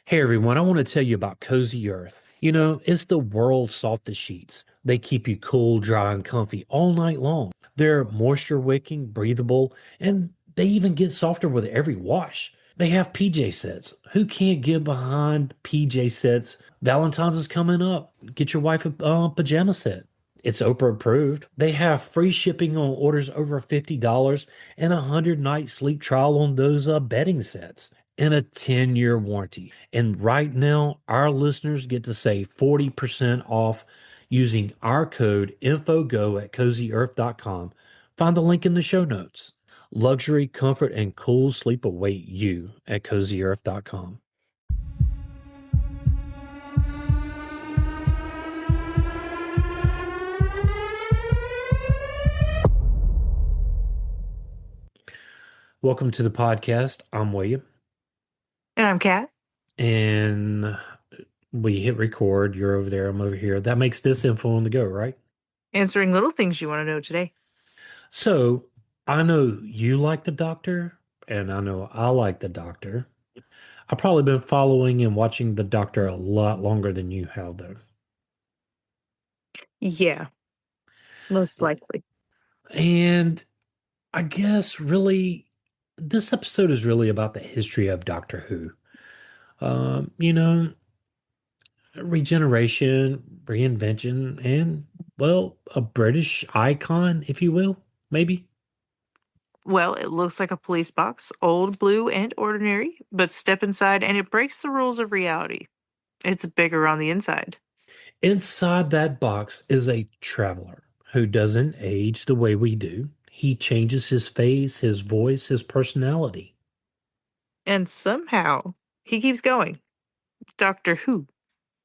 Hey everyone, I want to tell you about Cozy Earth. It's the world's softest sheets. They keep you cool, dry, and comfy all night long. They're moisture wicking, breathable, and they even get softer with every wash. They have PJ sets. Who can't get behind PJ sets? Valentine's is coming up. Get your wife a pajama set. It's Oprah approved. They have free shipping on orders over $50 and a 100-night sleep trial on those bedding sets and a 10-year warranty. And right now, our listeners get to save 40% off using our code INFOGO at CozyEarth.com. Find the link in the show notes. Luxury, comfort, and cool sleep await you at CozyEarth.com. Welcome to the podcast. I'm William. And I'm Kat. And we hit record. You're over there. I'm over here. That makes this info on the go, right? Answering little things you want to know today. So I know you like the Doctor, and I know I like the Doctor. I've probably been following and watching the Doctor a lot longer than you have, though. Yeah, most likely. And I guess really, this episode is really about the history of Doctor Who. Um, you know, Regeneration, reinvention, and, well, a British icon, if you will, maybe. Well, it looks like a police box, old, blue, and ordinary, but step inside and it breaks the rules of reality. It's bigger on the inside. Inside that box is a traveler who doesn't age the way we do. He changes his face, his voice, his personality. And somehow he keeps going. Doctor Who.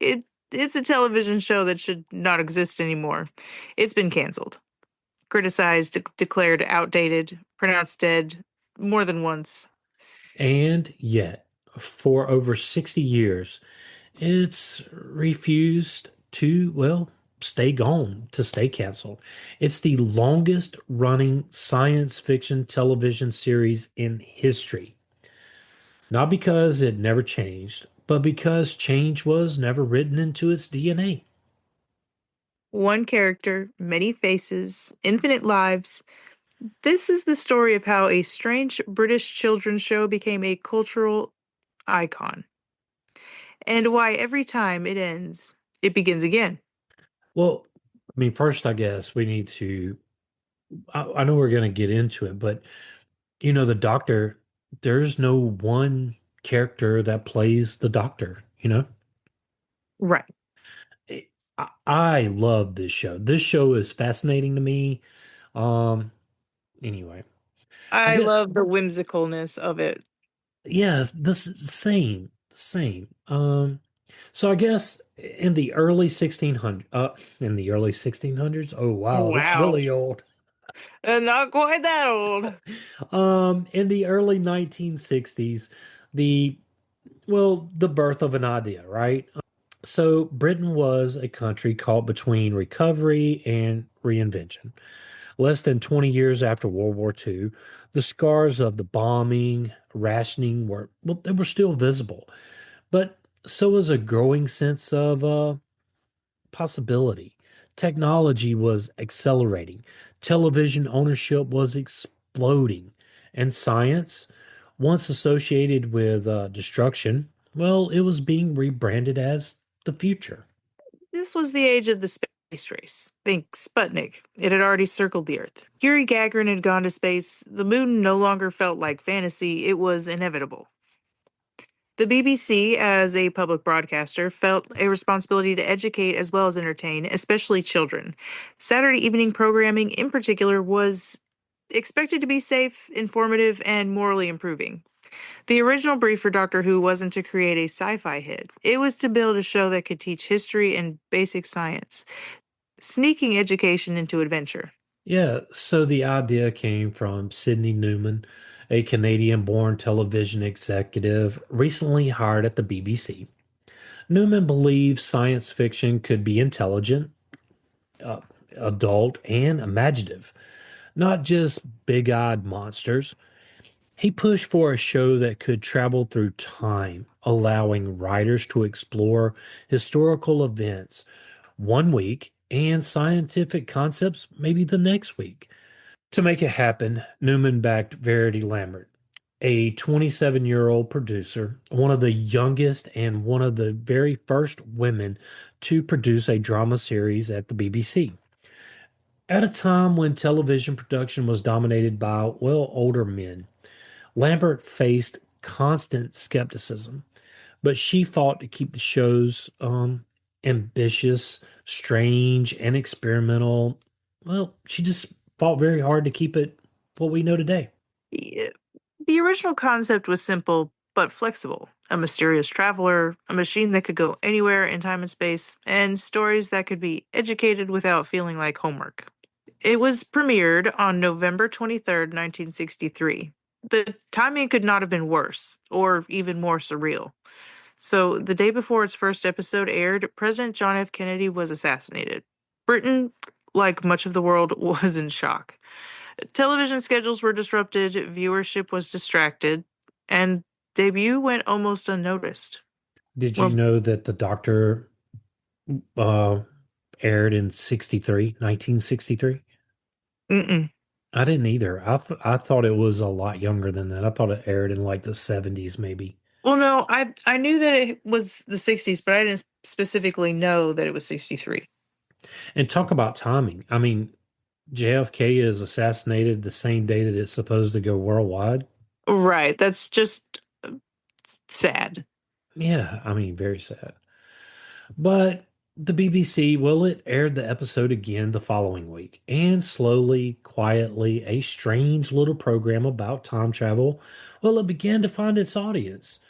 It's a television show that should not exist anymore. It's been canceled, criticized, declared outdated, pronounced dead more than once. And yet, for over 60 years, it's refused to, well, stay gone, to stay canceled. It's the longest running science fiction television series in history. Not because it never changed, but because change was never written into its DNA. One character, many faces, infinite lives. This is the story of how a strange British children's show became a cultural icon, and why every time it ends, it begins again. Well, I mean, first, I guess we need to. I know we're going to get into it, but the Doctor, there's no one character that plays the Doctor, Right. I love this show. This show is fascinating to me. Um, anyway, I I get, love the whimsicalness of it. yes, this same. So I guess in the early 1600s. Oh wow, that's Wow. really old. Not quite that old. In the early 1960s, the the birth of an idea, right? So Britain was a country caught between recovery and reinvention. Less than 20 years after World War II, the scars of the bombing, rationing they were still visible. But so was a growing sense of possibility. Technology was accelerating, television ownership was exploding, and science, once associated with destruction, well, it was being rebranded as the future. This was the age of the space race. Think Sputnik. It had already circled the Earth. Yuri Gagarin had gone to space. The moon no longer felt like fantasy, it was inevitable. The BBC, as a public broadcaster, felt a responsibility to educate as well as entertain, especially children. Saturday evening programming, in particular, was expected to be safe, informative, and morally improving. The original brief for Doctor Who wasn't to create a sci fi hit, it was to build a show that could teach history and basic science, sneaking education into adventure. Yeah, so the idea came from Sidney Newman, a Canadian-born television executive recently hired at the BBC. Newman believed science fiction could be intelligent, uh, adult, and imaginative, not just big eyed monsters. He pushed for a show that could travel through time, allowing writers to explore historical events one week and scientific concepts maybe the next week. To make it happen, Newman backed Verity Lambert, a 27-year-old producer, one of the youngest and one of the very first women to produce a drama series at the BBC. At a time when television production was dominated by, well, older men, Lambert faced constant skepticism, but she fought to keep the shows ambitious, strange, and experimental. Well, she just fought very hard to keep it what we know today. Yeah. The original concept was simple but flexible: a mysterious traveler, a machine that could go anywhere in time and space, and stories that could be educated without feeling like homework. It was premiered on November 23rd, 1963. The timing could not have been worse, or even more surreal. So, the day before its first episode aired, President John F. Kennedy was assassinated. Britain, like much of the world, was in shock. Television schedules were disrupted, viewership was distracted, and debut went almost unnoticed. Did you Well, know that the Doctor uh, aired in 63, 1963? mm-mm. I didn't either. I thought it was a lot younger than that. I thought it aired in like the 70s, maybe. Well, no, I knew that it was the 60s, but I didn't specifically know that it was 63. And talk about timing. I mean, JFK is assassinated the same day that it's supposed to go worldwide. Right, that's just sad. Yeah, I mean, very sad. But the BBC, well, it aired the episode again the following week, and slowly, quietly, a strange little program about time travel, well, it began to find its audience.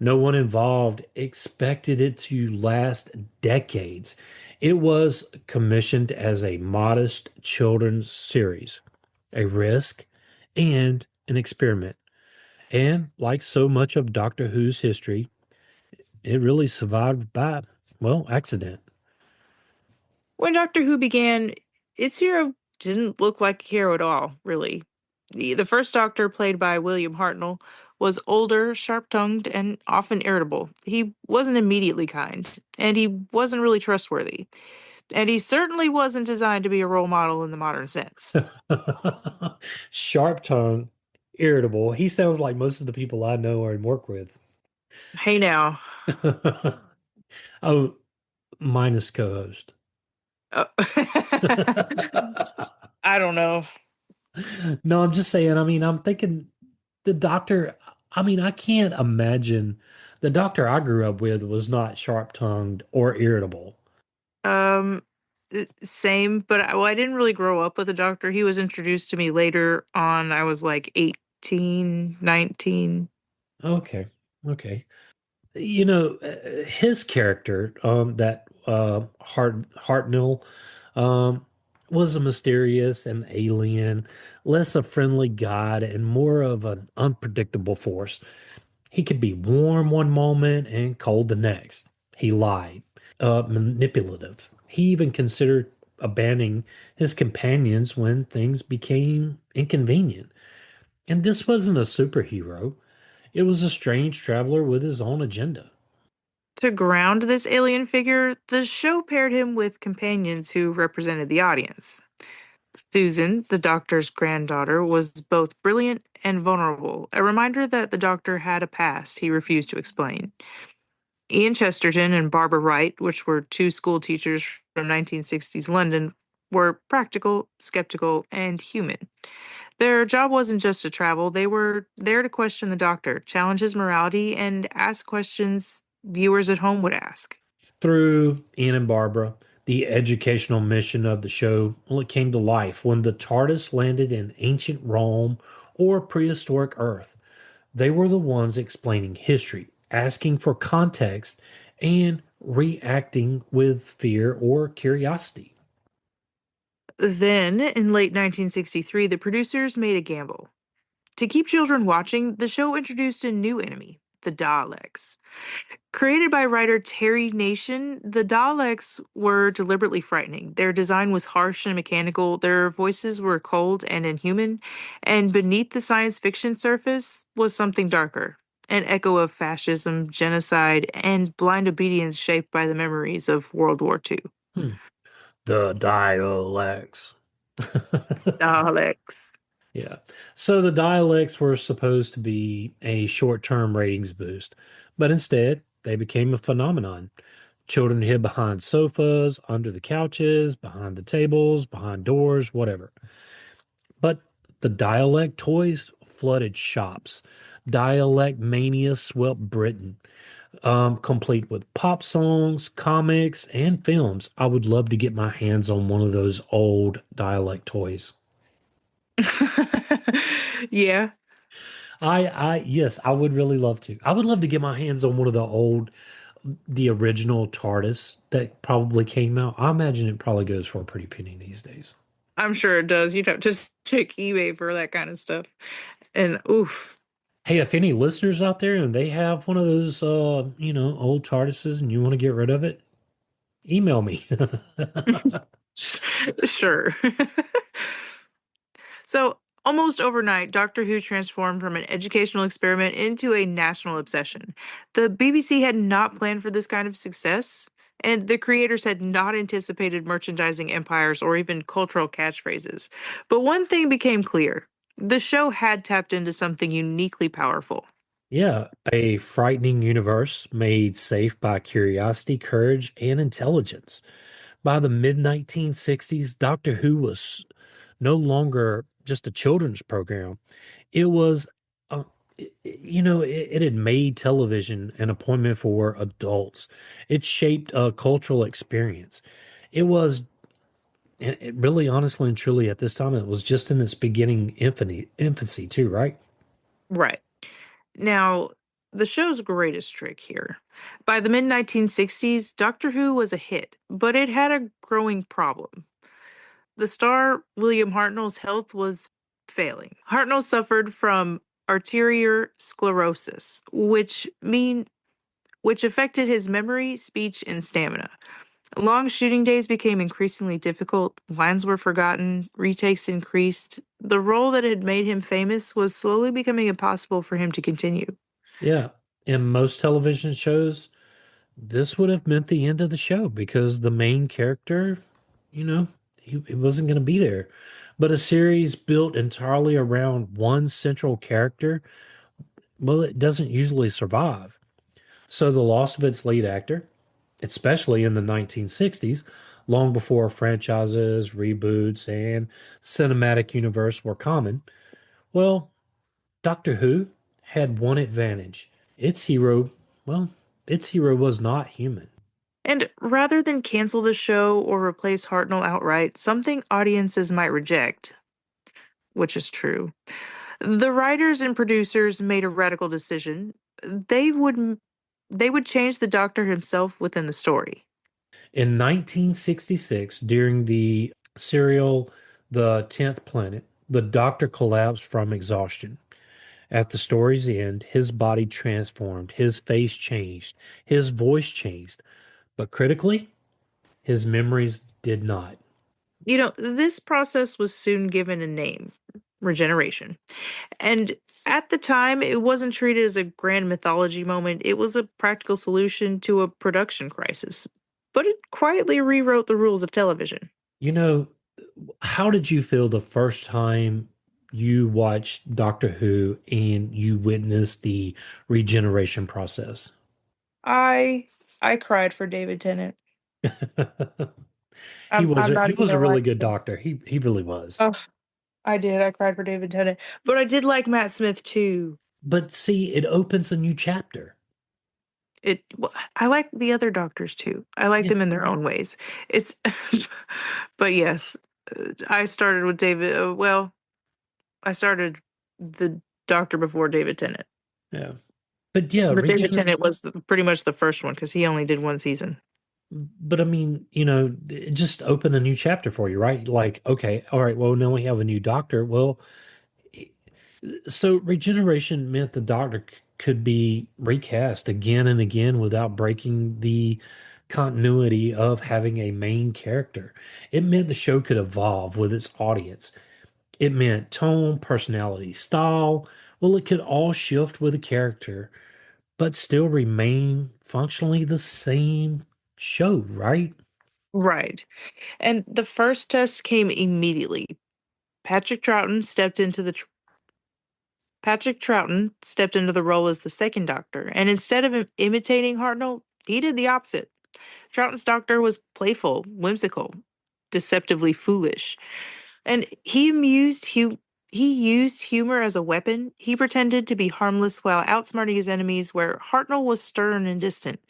No one involved expected it to last decades. It was commissioned as a modest children's series, a risk, and an experiment. And like so much of Doctor Who's history, it really survived by, well, accident. When Doctor Who began, its hero didn't look like a hero at all, really. The first Doctor, played by William Hartnell, was older, sharp tongued, and often irritable. He wasn't immediately kind, and he wasn't really trustworthy. And he certainly wasn't designed to be a role model in the modern sense. Sharp tongue, irritable. He sounds like most of the people I know or work with. Hey now. Oh, minus co-host. Uh, I don't know. No, I'm just saying, I mean, I'm thinking the doctor, I mean, I can't imagine the doctor I grew up with was not sharp-tongued or irritable. Um, Same, but well, I didn't really grow up with a doctor. He was introduced to me later on. I was like 18, 19. Okay. Okay. His character, that Hartnell, um, was a mysterious and alien, less a friendly god and more of an unpredictable force. He could be warm one moment and cold the next. He lied, manipulative. He even considered abandoning his companions when things became inconvenient. And this wasn't a superhero. It was a strange traveler with his own agenda. To ground this alien figure, the show paired him with companions who represented the audience. Susan, the doctor's granddaughter, was both brilliant and vulnerable, a reminder that the doctor had a past he refused to explain. Ian Chesterton and Barbara Wright, which were two school teachers from 1960s London, were practical, skeptical, and human. Their job wasn't just to travel, they were there to question the doctor, challenge his morality, and ask questions viewers at home would ask. Through Ian and Barbara, the educational mission of the show, well, it came to life when the TARDIS landed in ancient Rome or prehistoric Earth. They were the ones explaining history, asking for context, and reacting with fear or curiosity. Then, in late 1963, the producers made a gamble. To keep children watching, the show introduced a new enemy, the Daleks. Created by writer Terry Nation, the Daleks were deliberately frightening. Their design was harsh and mechanical, their voices were cold and inhuman, and beneath the science fiction surface was something darker. an echo of fascism, genocide, and blind obedience shaped by the memories of World War II. Hmm. The dialects. Daleks. Yeah. So the dialects were supposed to be a short-term ratings boost, but instead they became a phenomenon. Children hid behind sofas, under the couches, behind the tables, behind doors, whatever. But the dialect toys flooded shops. Dialect mania swept Britain, complete with pop songs, comics, and films. I would love to get my hands on one of those old dialect toys. Yeah, Yes, I would really love to. I would love to get my hands on one of the original TARDIS that probably came out. I imagine it probably goes for a pretty penny these days. I'm sure it does. You'd have to check eBay for that kind of stuff. And oof. Hey, if any listeners out there and they have one of those, old TARDISes and you want to get rid of it, email me. Sure. So, almost overnight, Doctor Who transformed from an educational experiment into a national obsession. The BBC had not planned for this kind of success, and the creators had not anticipated merchandising empires or even cultural catchphrases. But one thing became clear: the show had tapped into something uniquely powerful. Yeah, a frightening universe made safe by curiosity, courage, and intelligence. By the mid 1960s, Doctor Who was no longer just a children's program. It was, uh, it had made television an appointment for adults. It shaped a cultural experience. It was, and it really, honestly and truly, at this time, it was just in its beginning infancy too, right? Right. Now, the show's greatest trick here. By the mid 1960s, Doctor Who was a hit, but it had a growing problem. The star, William Hartnell's health was failing. Hartnell suffered from arterial sclerosis, which affected his memory, speech, and stamina. Long shooting days became increasingly difficult. Lines were forgotten, retakes increased. The role that had made him famous was slowly becoming impossible for him to continue. Yeah. In most television shows, this would have meant the end of the show because the main character, he wasn't going to be there. But a series built entirely around one central character, well, it doesn't usually survive. So the loss of its lead actor, especially in the 1960s, long before franchises, reboots, and cinematic universe were common, well, Doctor Who had one advantage. Its hero, well, its hero was not human. And rather than cancel the show or replace Hartnell outright, something audiences might reject, which is true. The writers and producers made a radical decision. They would they would change the Doctor himself within the story. In 1966, during the serial The 10th Planet, the Doctor collapsed from exhaustion. At the story's end, his body transformed, his face changed, his voice changed, but critically, his memories did not. This process was soon given a name: regeneration. And at the time, it wasn't treated as a grand mythology moment, it was a practical solution to a production crisis. But it quietly rewrote the rules of television. You know, how did you feel the first time you watched Doctor Who and you witnessed the regeneration process? I I cried for David Tennant. I'm He not even was a gonna lie really to good you. doctor. He really was. Oh, I did. I cried for David Tennant. But I did like Matt Smith too. But see, it opens a new chapter. I like the other doctors too. I like Yeah, them in their own ways. It's but yes, I started with David I started the doctor before David Tennant. yeah. But yeah, But David Tennant was pretty much the first one because he only did one season. but I mean, it just opened a new chapter for you, right? Like, okay, all right, well, now we have a new doctor. Well, so regeneration meant the doctor could be recast again and again without breaking the continuity of having a main character. It meant the show could evolve with its audience. It meant tone, personality, style Well, it could all shift with a character, but still remain functionally the same show, right? Right. And the first test came immediately. Patrick Troughton stepped into the tr- Patrick Troughton stepped into the role as the second doctor, and instead of imitating Hartnell, he did the opposite. Troughton's doctor was playful, whimsical, deceptively foolish, and he used humor as a weapon. He pretended to be harmless while outsmarting his enemies, where Hartnell was stern and distant.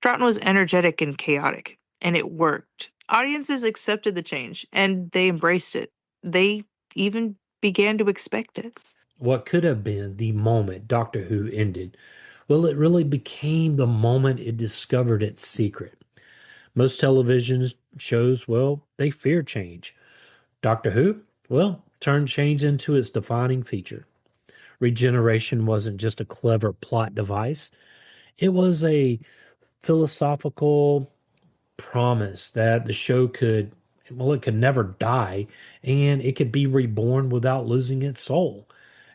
Troughton was energetic and chaotic, and it worked. Audiences accepted the change, and they embraced it. They even began to expect it. What could have been the moment Doctor Who ended, well, it really became the moment it discovered its secret. Most television shows, well, they fear change. Doctor Who, well, turned change into its defining feature. Regeneration wasn't just a clever plot device, it was a philosophical promise that the show could, well, it could never die and it could be reborn without losing its soul.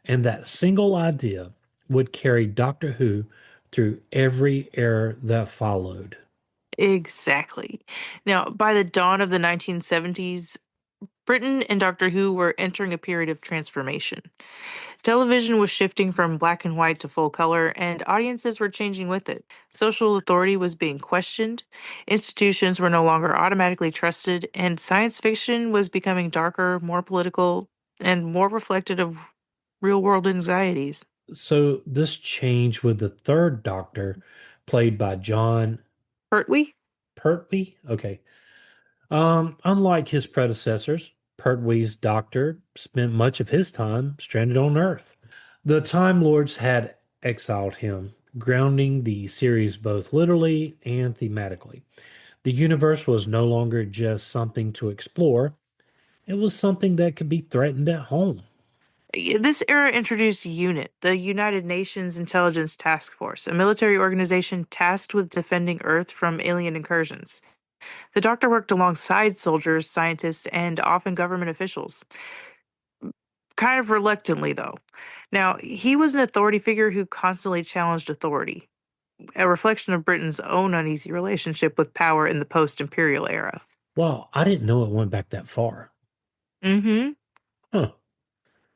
And that single idea would carry Doctor Who through every era that followed. Exactly. Now, by the dawn of the 1970s, Britain and Doctor Who were entering a period of transformation. Television was shifting from black and white to full color, and audiences were changing with it. Social authority was being questioned, institutions were no longer automatically trusted, and science fiction was becoming darker, more political, and more reflective of real world anxieties. So this changed with the third Doctor, played by John Pertwee? Pertwee. Okay. Unlike his predecessors, Pertwee's Doctor spent much of his time stranded on Earth. The Time Lords had exiled him, grounding the series both literally and thematically. The universe was no longer just something to explore, it was something that could be threatened at home. This era introduced UNIT, the United Nations Intelligence Task Force, a military organization tasked with defending Earth from alien incursions. The doctor worked alongside soldiers, scientists, and often government officials, kind of reluctantly, though. Now, he was an authority figure who constantly challenged authority, a reflection of Britain's own uneasy relationship with power in the post imperial era. Wow, I didn't know it went back that far. Mm Huh.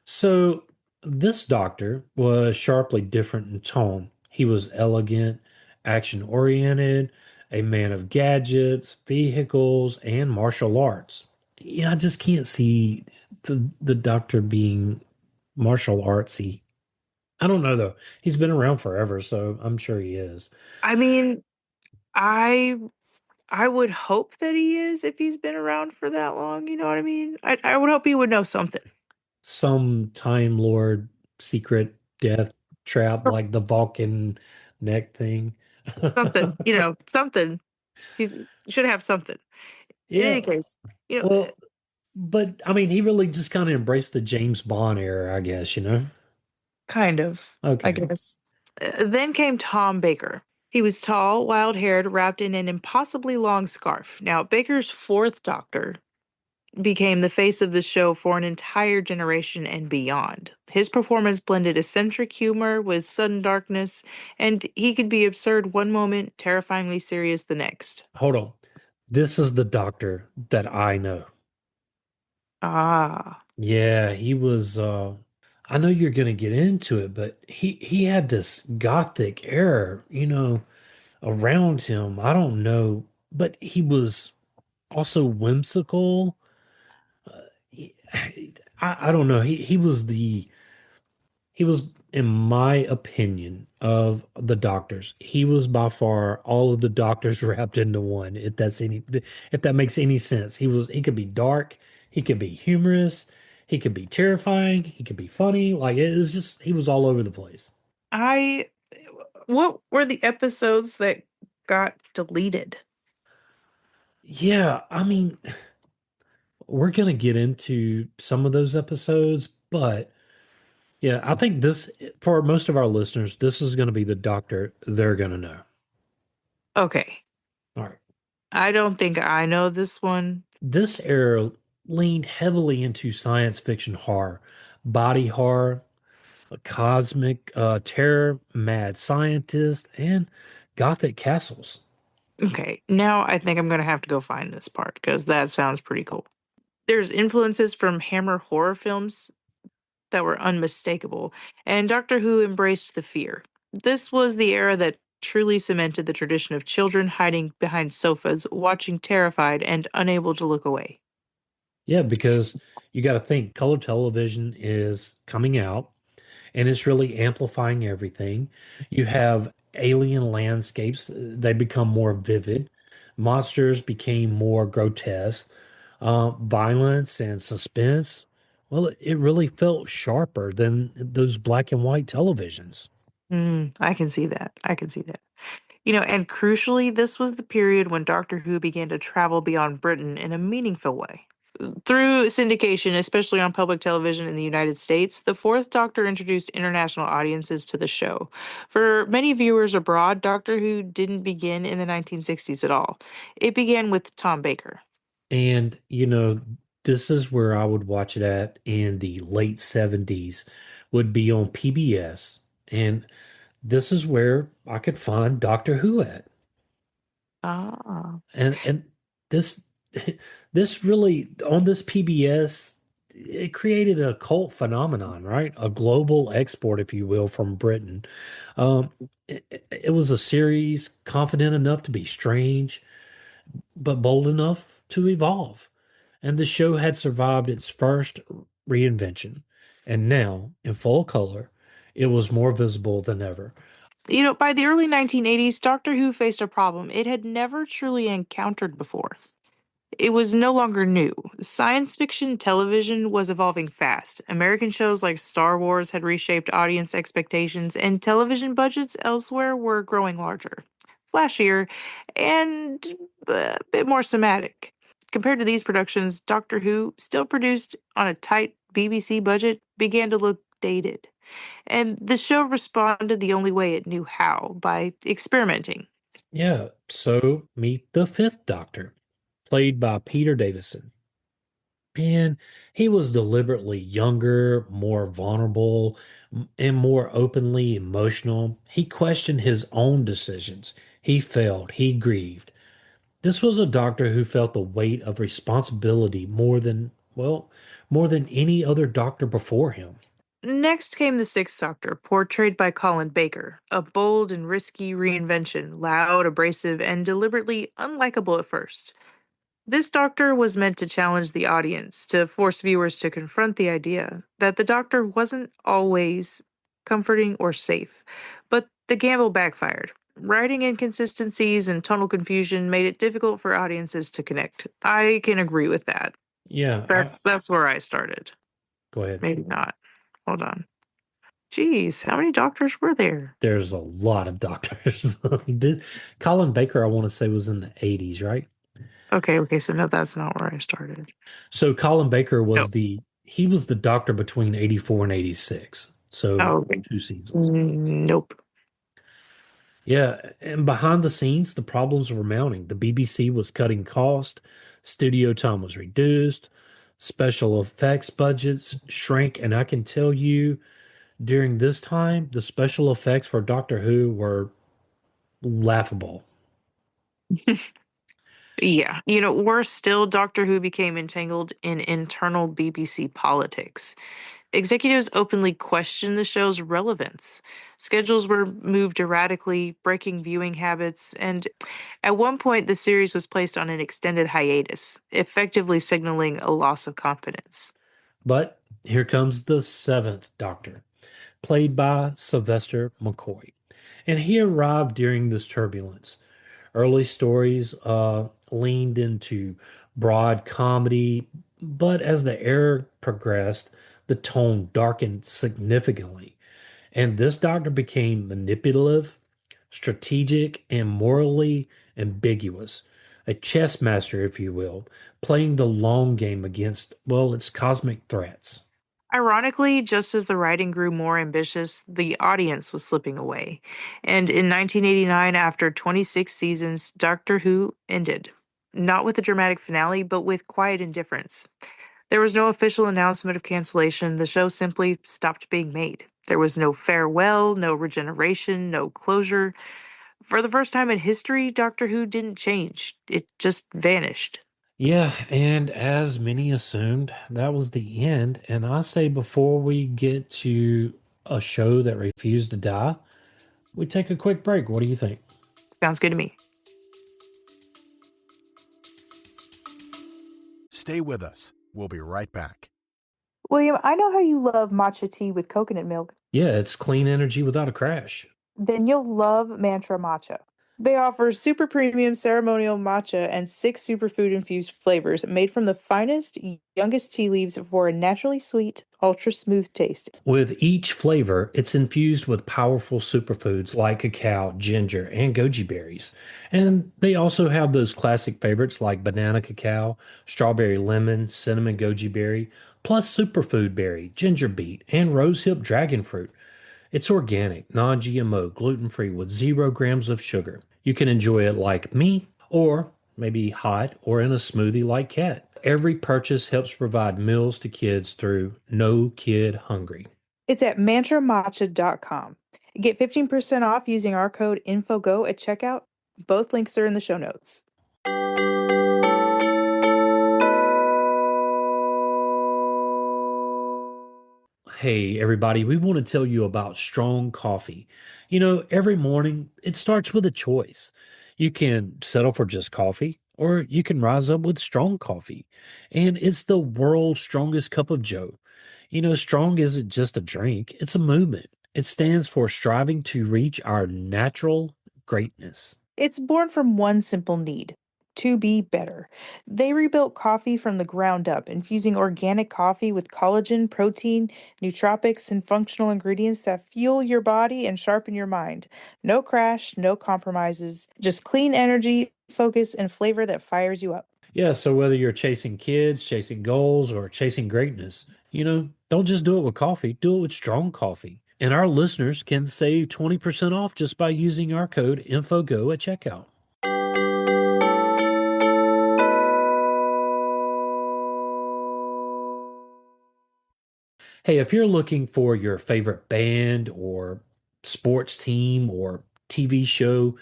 So, this doctor was sharply different in tone. He was elegant, action oriented, a man of gadgets, vehicles, and martial arts. Yeah, I just can't see the doctor being martial artsy. I don't know though. He's been around forever, so I'm sure he is. I mean, I I would hope that he is if he's been around for that long, you know what I mean? I would hope he would know something. Some Time Lord secret death trap like the Vulcan neck thing. Something, something. He's should have something. In Yeah, any case, you know, well, but I mean, he really just kind of embraced the James Bond era, I guess, you know? kind of, I Okay. guess. Then came Tom Baker. He was tall, wild haired, wrapped in an impossibly long scarf. Now, Baker's fourth doctor became the face of the show for an entire generation and beyond. His performance blended eccentric humor with sudden darkness, and he could be absurd one moment, terrifyingly serious the next. Hold on. This is the doctor that I know. Ah, Yeah, he was I know you're gonna get into it, but he had this gothic air, around him. I don't know, but he was also whimsical. I don't know. He was, in my opinion, of the doctors. He was by far all of the doctors wrapped into one. If that makes any sense. He could be dark, he could be humorous, he could be terrifying, he could be funny. Like it was just he was all over the place. I. What were the episodes that got deleted? Yeah, I mean, we're gonna get into some of those episodes, but yeah, I think this for most of our listeners, this is gonna be the doctor they're gonna know. Okay. All right. I don't think I know this one. This era leaned heavily into science fiction horror, body horror. a cosmic terror, mad scientist, and gothic castles. Okay, now I think I'm going to have to go find this part because that sounds pretty cool. There's influences from Hammer horror films that were unmistakable, and Doctor Who embraced the fear. This was the era that truly cemented the tradition of children hiding behind sofas, watching terrified and unable to look away. Yeah, because you got to think color television is coming out and it's really amplifying everything. You have alien landscapes, they become more vivid. Monsters became more grotesque. Violence and suspense, well, it really felt sharper than those black and white televisions. I can see that. I can see that. And crucially, this was the period when Doctor Who began to travel beyond Britain in a meaningful way. Through syndication, especially on public television in the United States, the Fourth Doctor introduced international audiences to the show. For many viewers abroad, Doctor Who didn't begin in the 1960s at all. It began with Tom Baker. And, this is where I would watch it at in the late 70s, would be on PBS. And this is where I could find Doctor Who at. Ah. And this this really on this PBS, it created a cult phenomenon, right? A global export, if you will, from Britain. It was a series confident enough to be strange, but bold enough to evolve. And the show had survived its first reinvention. And now, in full color, it was more visible than ever. By the early 1980s, Doctor Who faced a problem it had never truly encountered before. It was no longer new. Science fiction television was evolving fast. American shows like Star Wars had reshaped audience expectations, and television budgets elsewhere were growing larger, flashier, and a bit more somatic. Compared to these productions, Doctor Who, still produced on a tight BBC budget, began to look dated. And the show responded the only way it knew how, by experimenting. Yeah, so meet the fifth Doctor, played by Peter Davison. And he was deliberately younger, more vulnerable, and more openly emotional. He questioned his own decisions. He failed. He grieved. This was a doctor who felt the weight of responsibility more than, well, more than any other doctor before him. Next came the Sixth Doctor, portrayed by Colin Baker, a bold and risky reinvention, loud, abrasive, and deliberately unlikable at first. This Doctor was meant to challenge the audience, to force viewers to confront the idea that the Doctor wasn't always comforting or safe. But the gamble backfired. Writing inconsistencies and tonal confusion made it difficult for audiences to connect. I can agree with that. Yeah, That's where I started. go ahead. Maybe not. Hold on. Geez, how many doctors were there? There's a lot of doctors. Colin Baker, I want to say, was in the 80s, right? Okay, so no, that's not where I started. So Colin Baker Nope. he was the doctor between 84 and 86. So Oh, okay. 2 seasons. Nope. Yeah, and behind the scenes, the problems were mounting. The BBC was cutting cost, studio time was reduced, special effects budgets shrank, and I can tell you during this time, the special effects for Doctor Who were laughable. Yeah, worse still, Doctor Who became entangled in internal BBC politics. Executives openly questioned the show's relevance. Schedules were moved erratically, breaking viewing habits, and at one point, the series was placed on an extended hiatus, effectively signaling a loss of confidence. But here comes the seventh Doctor, played by Sylvester McCoy. And he arrived during this turbulence. Early stories leaned into broad comedy, but as the era progressed, the tone darkened significantly. And this doctor became manipulative, strategic, and morally ambiguous. A chess master, if you will, playing the long game against, well, its cosmic threats. Ironically, just as the writing grew more ambitious, the audience was slipping away. And in 1989, after 26 seasons, Doctor Who ended. Not with a dramatic finale, but with quiet indifference. There was no official announcement of cancellation. The show simply stopped being made. There was no farewell, no regeneration, no closure. For the first time in history, Doctor Who didn't change. It just vanished. Yeah, and as many assumed, that was the end. And I say before we get to a show that refused to die, we take a quick break. What do you think? Sounds good to me. Stay with us. We'll be right back. William, I know how you love matcha tea with coconut milk. Yeah, it's clean energy without a crash. Then you'll love Mantra Matcha. They offer super premium ceremonial matcha and 6 superfood infused flavors made from the finest, youngest tea leaves for a naturally sweet, ultra smooth taste. With each flavor, it's infused with powerful superfoods like cacao, ginger, and goji berries. And they also have those classic favorites like banana cacao, strawberry lemon, cinnamon goji berry, plus superfood berry, ginger beet, and rosehip dragon fruit. It's organic, non GMO, gluten free with 0 grams of sugar. You can enjoy it like me, or maybe hot or in a smoothie like Cat. Every purchase helps provide meals to kids through No Kid Hungry. It's at mantramatcha.com. Get 15% off using our code INFOGO at checkout. Both links are in the show notes. Hey, everybody, we want to tell you about strong coffee. Every morning it starts with a choice. You can settle for just coffee, or you can rise up with strong coffee. And it's the world's strongest cup of joe. Strong isn't just a drink, it's a movement. It stands for striving to reach our natural greatness. It's born from one simple need: to be better. They rebuilt coffee from the ground up, infusing organic coffee with collagen, protein, nootropics, and functional ingredients that fuel your body and sharpen your mind. No crash, no compromises, just clean energy, focus, and flavor that fires you up. Yeah, so whether you're chasing kids, chasing goals, or chasing greatness, don't just do it with coffee, do it with strong coffee. And our listeners can save 20% off just by using our code INFOGO at checkout. Hey, if you're looking for your favorite band or sports team or TV show,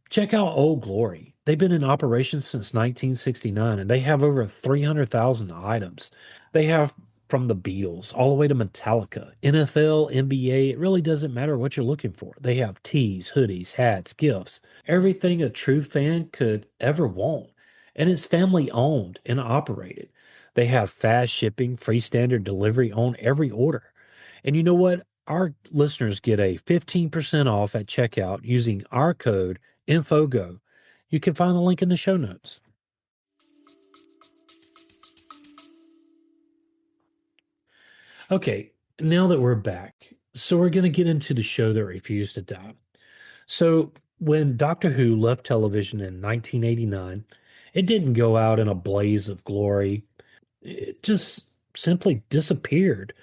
check out Old Glory. They've been in operation since 1969 and they have over 300,000 items. They have from the Beatles all the way to Metallica, NFL, NBA. It really doesn't matter what you're looking for. They have tees, hoodies, hats, gifts, everything a true fan could ever want. And it's family owned and operated. They have fast shipping, free standard delivery on every order. And you know what? Our listeners get a 15% off at checkout using our code INFOGO. You can find the link in the show notes. Okay, now that we're back, so we're going to get into the show that refused to die. So, when Doctor Who left television in 1989, it didn't go out in a blaze of glory. It just simply disappeared.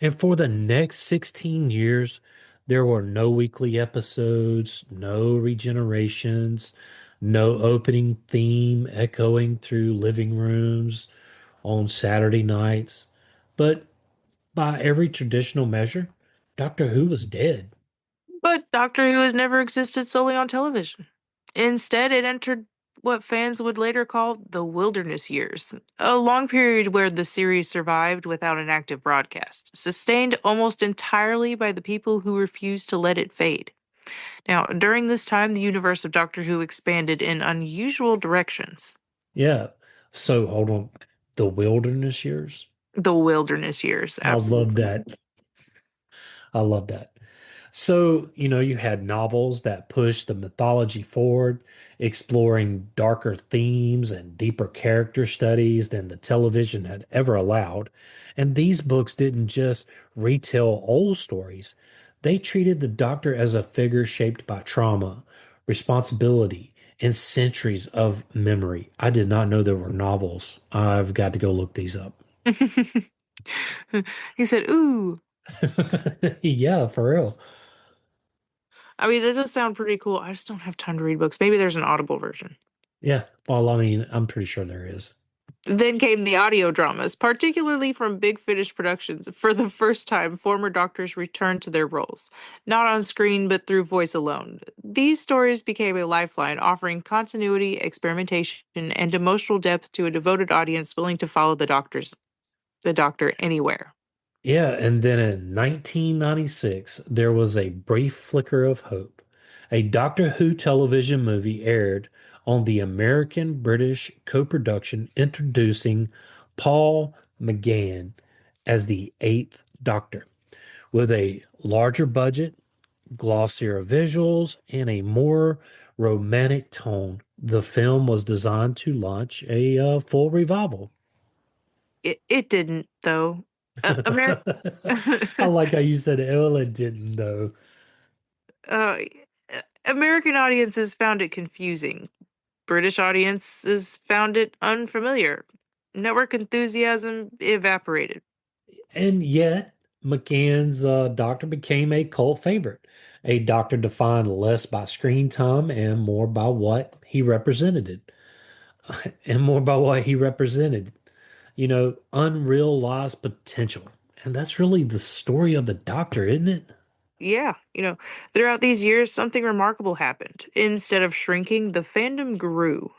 And for the next 16 years, there were no weekly episodes, no regenerations, no opening theme echoing through living rooms on Saturday nights. But by every traditional measure, Doctor Who was dead. But Doctor Who has never existed solely on television. Instead, it entered what fans would later call the wilderness years, a long period where the series survived without an active broadcast, sustained almost entirely by the people who refused to let it fade. Now, during this time, the universe of Doctor Who expanded in unusual directions. Yeah. So hold on. The wilderness years? The wilderness years, I love absolutely. that. I love that. So, you had novels that pushed the mythology forward, exploring darker themes and deeper character studies than the television had ever allowed. And these books didn't just retell old stories, they treated the Doctor as a figure shaped by trauma, responsibility, and centuries of memory. I did not know there were novels. I've got to go look these up. He said, ooh. Yeah, for real. I mean, this does sound pretty cool. I just don't have time to read books. Maybe there's an Audible version. Yeah. Well, I mean, I'm pretty sure there is. Then came the audio dramas, particularly from Big Finish Productions. For the first time, former doctors returned to their roles, not on screen but through voice alone. These stories became a lifeline, offering continuity, experimentation, and emotional depth to a devoted audience willing to follow the doctor anywhere. Yeah, and then in 1996, there was a brief flicker of hope. A Doctor Who television movie aired on the American British co-production introducing Paul McGann as the Eighth Doctor. With a larger budget, glossier visuals, and a more romantic tone, the film was designed to launch a full revival. It didn't, though. America. I like how you said it. Well, it didn't though. uh, American audiences found it confusing. British audiences found it unfamiliar. Network enthusiasm evaporated. And yet, McCann's Doctor became a cult favorite. A Doctor defined less by screen time and more by what he represented. And more by what he represented. Unrealized potential. And that's really the story of the Doctor, isn't it? Yeah, throughout these years, something remarkable happened. Instead of shrinking, the fandom grew.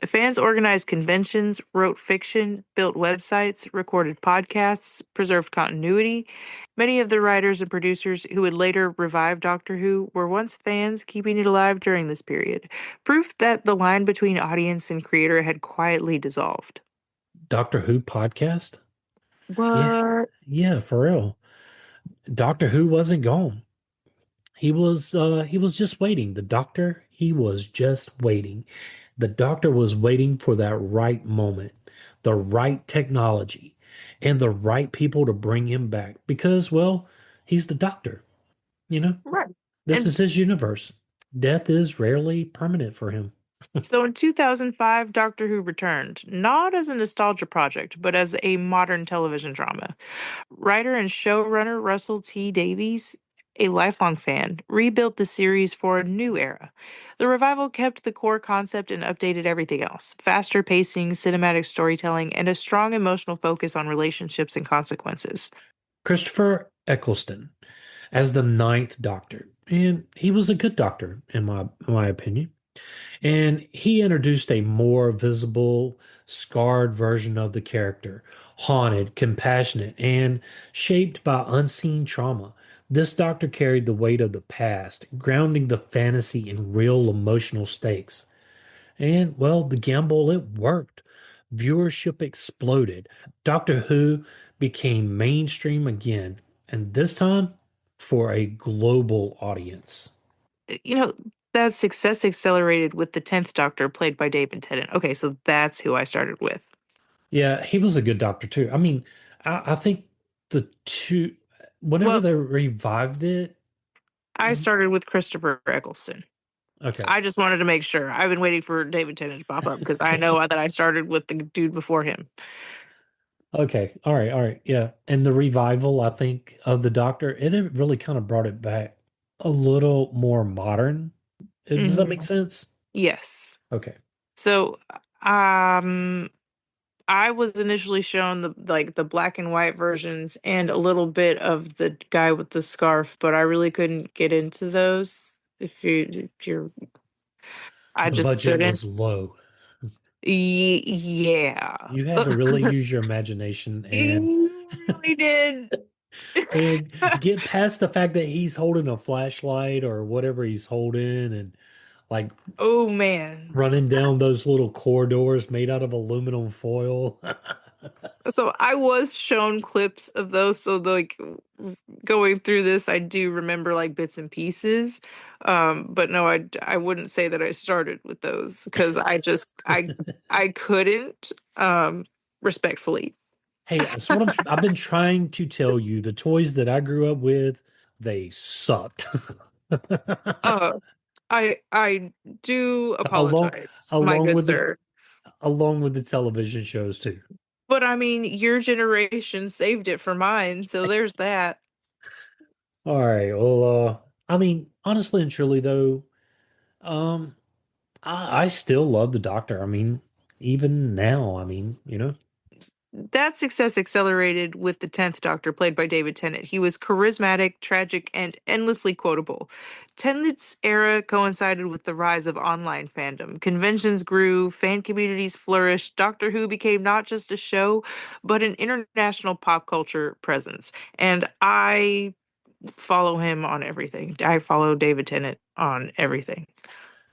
Fans organized conventions, wrote fiction, built websites, recorded podcasts, preserved continuity. Many of the writers and producers who would later revive Doctor Who were once fans keeping it alive during this period. Proof that the line between audience and creator had quietly dissolved. Doctor Who podcast? Yeah. What? Yeah, for real. Doctor Who wasn't gone. He was just waiting. The doctor, he was just waiting. The doctor was waiting for that right moment, the right technology, and the right people to bring him back because, well, he's the doctor, you know? Right. This And is his universe. Death is rarely permanent for him. so in 2005, Doctor Who returned, not as a nostalgia project, but as a modern television drama. Writer and showrunner Russell T Davies, a lifelong fan, rebuilt the series for a new era. The revival kept the core concept and updated everything else: faster pacing, cinematic storytelling, and a strong emotional focus on relationships and consequences. Christopher Eccleston as the ninth doctor. And he was a good doctor, in my opinion. And he introduced a more visible, scarred version of the character, haunted, compassionate, and shaped by unseen trauma. This doctor carried the weight of the past, grounding the fantasy in real emotional stakes. And, well, the gamble, it worked. Viewership exploded. Doctor Who became mainstream again, and this time for a global audience. You know, that success accelerated with the 10th Doctor, played by David Tennant. Okay, so that's who I started with. Yeah, he was a good doctor too. I mean, I think the two, whenever Well, they revived it, I started with Christopher Eccleston. okay, I just wanted to make sure. I've been waiting for David Tennant to pop up because I know that I started with the dude before him. okay, all right, yeah. And the revival, I think, of the Doctor, it really kind of brought it back a little more modern. Does that make Mhm. sense? Yes. Okay. So, um, I was initially shown the black and white versions and a little bit of the guy with the scarf, but I really couldn't get into those. If you're, I The just budget couldn't. was low. Yeah. You had to really use your imagination and You really did. and get past the fact that he's holding a flashlight or whatever he's holding and like Oh man. running down those little corridors made out of aluminum foil. So I was shown clips of those. So going through this, I do remember like bits and pieces. But no, I wouldn't say that I started with those because I couldn't, respectfully. Hey, that's what I've been trying to tell you. The toys that I grew up with, they sucked. Uh, I do Along apologize, my along good with the sir. along with the television shows too. But I mean, your generation saved it for mine, so there's that. All right. Well, I mean, honestly and truly though, um, I still love the Doctor. I mean, even now. That success accelerated with the 10th Doctor, played by David Tennant. He was charismatic, tragic, and endlessly quotable. Tennant's era coincided with the rise of online fandom. Conventions grew, fan communities flourished. Doctor Who became not just a show, but an international pop culture presence. And I follow him on everything. I follow David Tennant on everything.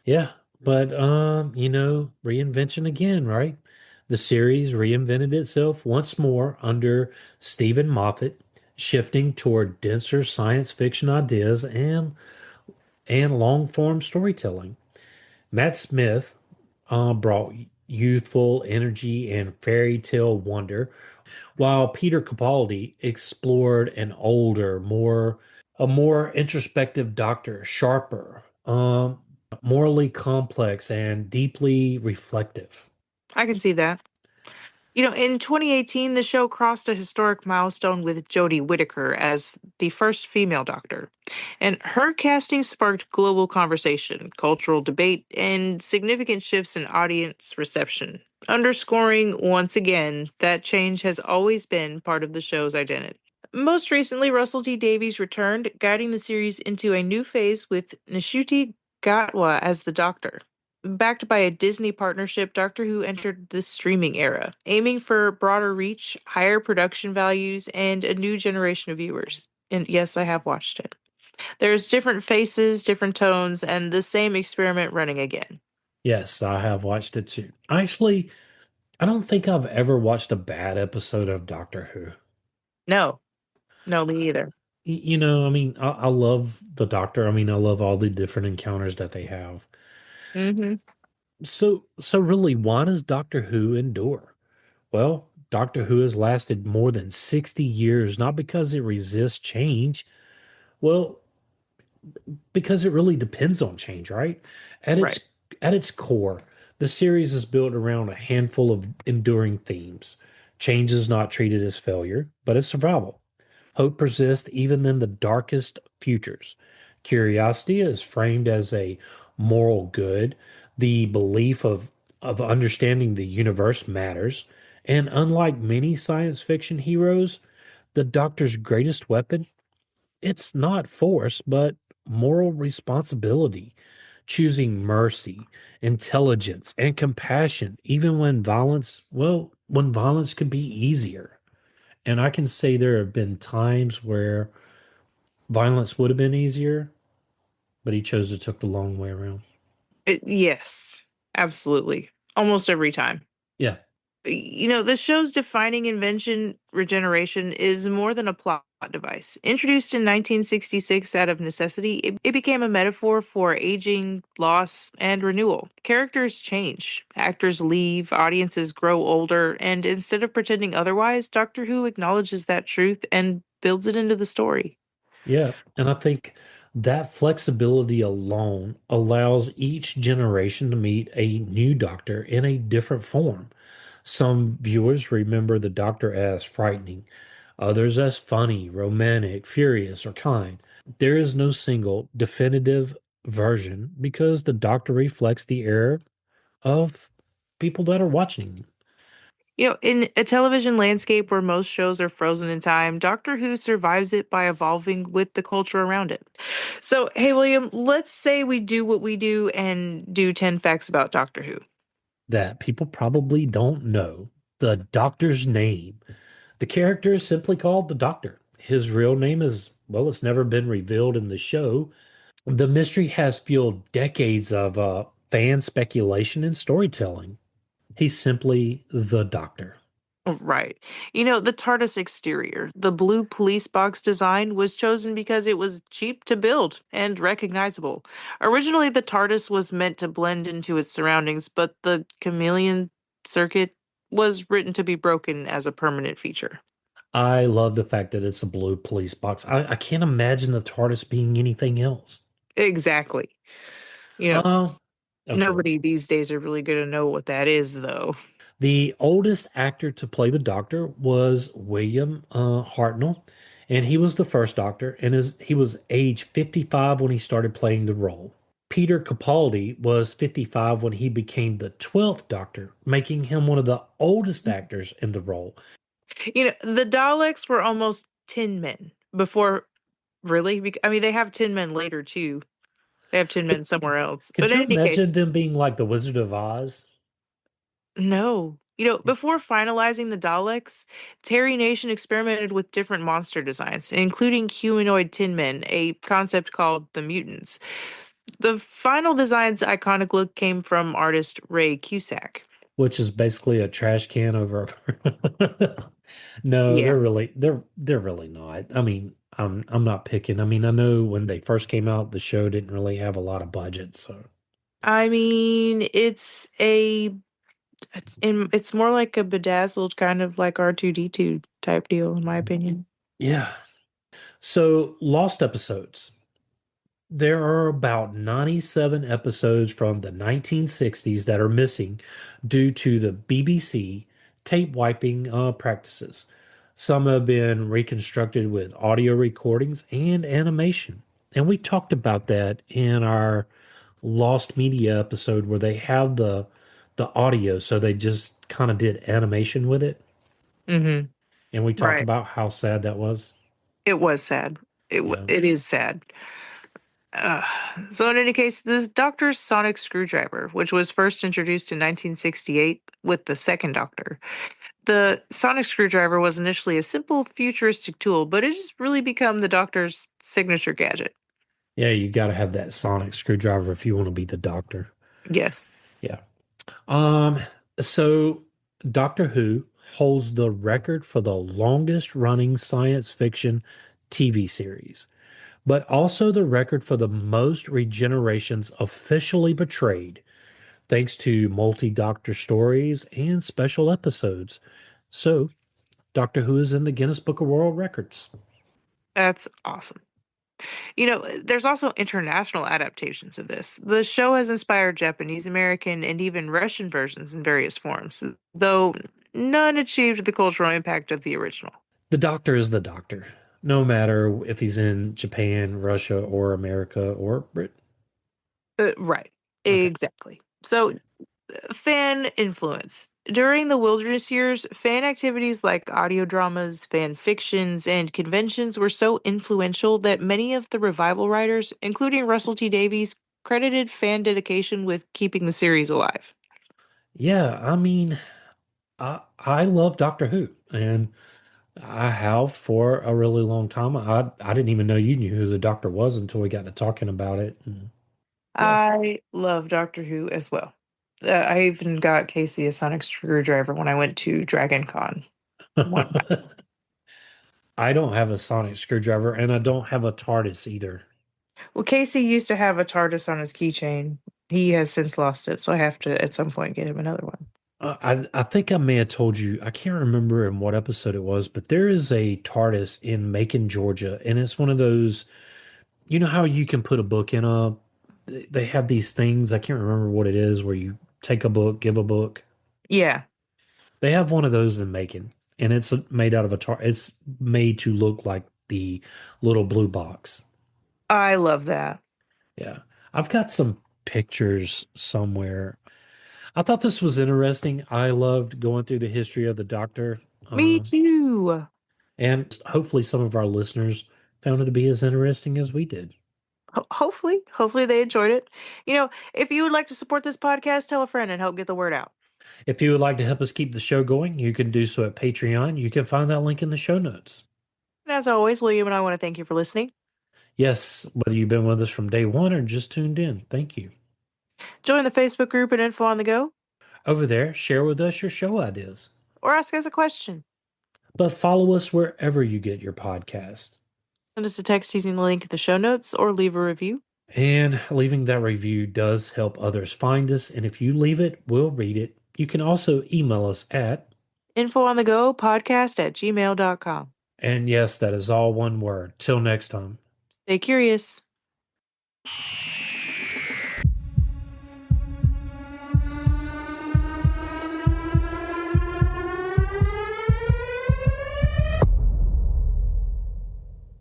Yeah, but reinvention again, right? The series reinvented itself once more under Stephen Moffat, shifting toward denser science fiction ideas and long form storytelling. Matt Smith brought youthful energy and fairy tale wonder, while Peter Capaldi explored an older, more introspective Doctor, sharper, morally complex, and deeply reflective. I can see that. In 2018, the show crossed a historic milestone with Jodie Whittaker as the first female Doctor. And her casting sparked global conversation, cultural debate, and significant shifts in audience reception, underscoring once again that change has always been part of the show's identity. Most recently, Russell T Davies returned, guiding the series into a new phase with Nishuti Gatwa as the Doctor. Backed by a Disney partnership, Doctor Who entered the streaming era, aiming for broader reach, higher production values, and a new generation of viewers. And yes, I have watched it. There's different faces, different tones, and the same experiment running again. Yes, I have watched it too. Actually, I don't think I've ever watched a bad episode of Doctor Who. No, no, me either. I love the Doctor. I love all the different encounters that they have. Hmm. So really, why does Doctor Who endure? Well, Doctor Who has lasted more than 60 years, not because it resists change. Well, because it really depends on change, right? At Right. its core, the series is built around a handful of enduring themes. Change is not treated as failure, but as survival. Hope persists even in the darkest futures. Curiosity is framed as a moral good. The belief of understanding the universe matters. And unlike many science fiction heroes, the Doctor's greatest weapon, it's not force, but moral responsibility, choosing mercy, intelligence, and compassion, even when violence could be easier. And I can say there have been times where violence would have been easier, but he chose to take the long way around. Yes, absolutely. Almost every time. Yeah, The show's defining invention, Regeneration, is more than a plot device. Introduced in 1966 out of necessity, it became a metaphor for aging, loss, and renewal. Characters change, actors leave, audiences grow older, and instead of pretending otherwise, Doctor Who acknowledges that truth and builds it into the story. yeah. And I think that flexibility alone allows each generation to meet a new doctor in a different form. Some viewers remember the Doctor as frightening, others as funny, romantic, furious, or kind. There is no single definitive version because the Doctor reflects the era of people that are watching. In a television landscape where most shows are frozen in time, Doctor Who survives it by evolving with the culture around it. So, hey, William, let's say we do what we do and do 10 facts about Doctor Who. That people probably don't know the Doctor's name. The character is simply called the Doctor. His real name is, well, it's never been revealed in the show. The mystery has fueled decades of fan speculation and storytelling. He's simply the Doctor. Right. The TARDIS exterior, the blue police box design was chosen because it was cheap to build and recognizable. Originally, the TARDIS was meant to blend into its surroundings, but the chameleon circuit was written to be broken as a permanent feature. I love the fact that it's a blue police box. I can't imagine the TARDIS being anything else. Exactly. You know, Uh, okay. Nobody these days are really going to know what that is, though. The oldest actor to play the Doctor was William Hartnell, and he was the first Doctor, and he was age 55 when he started playing the role. Peter Capaldi was 55 when he became the 12th Doctor, making him one of the oldest actors in the role. The Daleks were almost 10 men before, really? I mean, they have 10 men later, too. They have 10 men somewhere else. Could But in you any case, imagine them being like the Wizard of Oz? no. Before finalizing the Daleks, Terry Nation experimented with different monster designs, including humanoid tin men, a concept called the mutants. The final design's iconic look came from artist Ray Cusack. Which is basically a trash can over. No, Yeah. they're really not. I mean, I'm not picking. I mean, I know when they first came out, the show didn't really have a lot of budget, so I mean, it's more like a bedazzled kind of like R2D2 type deal, in my opinion. yeah. So lost episodes. There are about 97 episodes from the 1960s that are missing due to the BBC tape wiping practices. Some have been reconstructed with audio recordings and animation. And we talked about that in our Lost Media episode where they have the audio, so they just kind of did animation with it. Mm-hmm. And we talked Right. about how sad that was. It was sad. Yeah. It is sad. Uh, so in any case, this Doctor's sonic screwdriver, which was first introduced in 1968 with the second Doctor. The sonic screwdriver was initially a simple futuristic tool, but it has really become the Doctor's signature gadget. Yeah, you got to have that sonic screwdriver if you want to be the doctor. Yes. Yeah. Um, so Doctor Who holds the record for the longest running science fiction TV series, but also the record for the most regenerations officially betrayed, thanks to multi-doctor stories and special episodes. So Doctor Who is in the Guinness Book of World Records. That's awesome. There's also international adaptations of this. The show has inspired Japanese American and even Russian versions in various forms, though none achieved the cultural impact of the original. The Doctor is the Doctor, no matter if he's in Japan, Russia, or America, or Britain. Right. Okay. Exactly. So, fan influence. During the wilderness years, fan activities like audio dramas, fan fictions, and conventions were so influential that many of the revival writers, including Russell T Davies, credited fan dedication with keeping the series alive. Yeah, I mean, I love Doctor Who, and I have for a really long time. I didn't even know you knew who the Doctor was until we got to talking about it. And yeah. I love Doctor Who as well. I even got Casey a sonic screwdriver when I went to Dragon Con one time. I don't have a sonic screwdriver, and I don't have a TARDIS either. Well, Casey used to have a TARDIS on his keychain. He has since lost it, so I have to at some point get him another one. I think I may have told you, I can't remember in what episode it was, but there is a TARDIS in Macon, Georgia, and it's one of those, you know how you can put a book in a, they have these things, I can't remember what it is, where you take a book, give a book. Yeah, They have one of those in Macon, and it's made out of a tar. It's made to look like the little blue box. I love that. Yeah, I've got some pictures somewhere. I thought this was interesting. I loved going through the history of the Doctor, Me uh, too. and hopefully some of our listeners found it to be as interesting as we did. Hopefully they enjoyed it. If you would like to support this podcast, tell a friend and help get the word out. If you would like to help us keep the show going, you can do so at Patreon. You can find that link in the show notes. And as always, William and I want to thank you for listening. Yes, whether you've been with us from day one or just tuned in, thank you. Join the Facebook group and Info on the Go, Over there, share with us your show ideas. or ask us a question. But follow us wherever you get your podcast. Send us a text using the link in the show notes or leave a review. And leaving that review does help others find us. And if you leave it, we'll read it. You can also email us at, infoonthegopodcast@gmail.com. and yes, that is all one word. Till next time. Stay curious.